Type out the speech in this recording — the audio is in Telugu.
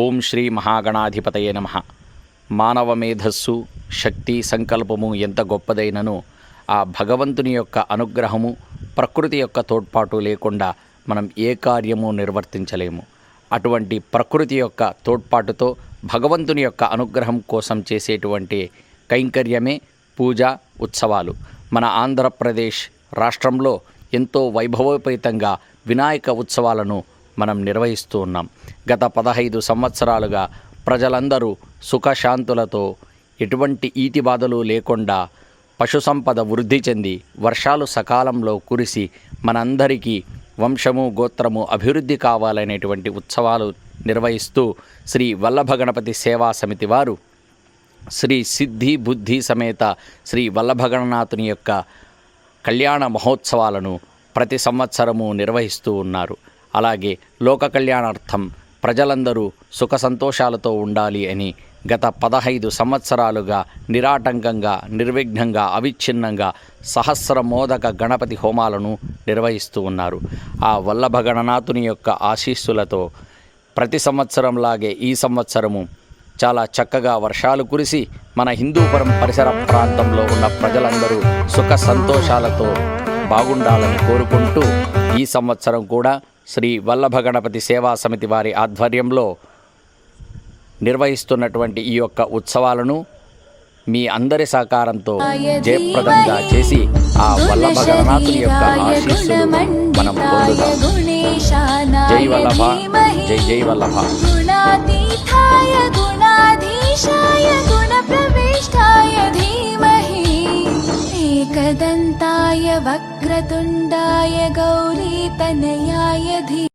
ఓం శ్రీ మహాగణాధిపతయే నమః. మానవ మేధస్సు, శక్తి, సంకల్పము ఎంత గొప్పదైనను ఆ భగవంతుని యొక్క అనుగ్రహము, ప్రకృతి యొక్క తోడ్పాటు లేకుండా మనం ఏ కార్యము నిర్వర్తించలేము. అటువంటి ప్రకృతి యొక్క తోడ్పాటుతో భగవంతుని యొక్క అనుగ్రహం కోసం చేసేటువంటి కైంకర్యమే పూజ, ఉత్సవాలు. మన ఆంధ్రప్రదేశ్ రాష్ట్రంలో ఎంతో వైభవోపేతంగా వినాయక ఉత్సవాలను మనం నిర్వహిస్తూ ఉన్నాం. గత 15 సంవత్సరాలుగా ప్రజలందరూ సుఖశాంతులతో, ఎటువంటి ఈతి బాధలు లేకుండా, పశు సంపద వృద్ధి చెంది, వర్షాలు సకాలంలో కురిసి మనందరికీ వంశము, గోత్రము అభివృద్ధి కావాలనేటువంటి ఉత్సవాలు నిర్వహిస్తూ శ్రీ వల్లభ గణపతి సేవా సమితి వారు శ్రీ సిద్ధి బుద్ధి సమేత శ్రీ వల్లభగణనాథుని యొక్క కళ్యాణ మహోత్సవాలను ప్రతి సంవత్సరము నిర్వహిస్తూ ఉన్నారు. అలాగే లోక కళ్యాణార్థం ప్రజలందరూ సుఖ సంతోషాలతో ఉండాలి అని గత 15 సంవత్సరాలుగా నిరాటంకంగా, నిర్విఘ్నంగా, అవిచ్ఛిన్నంగా సహస్రమోదక గణపతి హోమాలను నిర్వహిస్తూ ఉన్నారు. ఆ వల్లభ గణనాథుని యొక్క ఆశీస్సులతో ప్రతి సంవత్సరంలాగే ఈ సంవత్సరము చాలా చక్కగా వర్షాలు కురిసి మన హిందూపురం పరిసర ప్రాంతంలో ఉన్న ప్రజలందరూ సుఖ సంతోషాలతో బాగుండాలని కోరుకుంటూ ఈ సంవత్సరం కూడా శ్రీ వల్లభ గణపతి సేవా సమితి వారి ఆధ్వర్యంలో నిర్వహిస్తున్నటువంటి ఈ యొక్క ఉత్సవాలను మీ అందరి సహకారంతో జయప్రదంగా చేసి ఆ వల్లభ గణనాథుని యొక్క ఆశీస్సులు మనం పొందుదాం. జై వల్లభ, జై జై వల్లభ. एकदन्ताय वक्रतुण्डाय गौरीतनयाय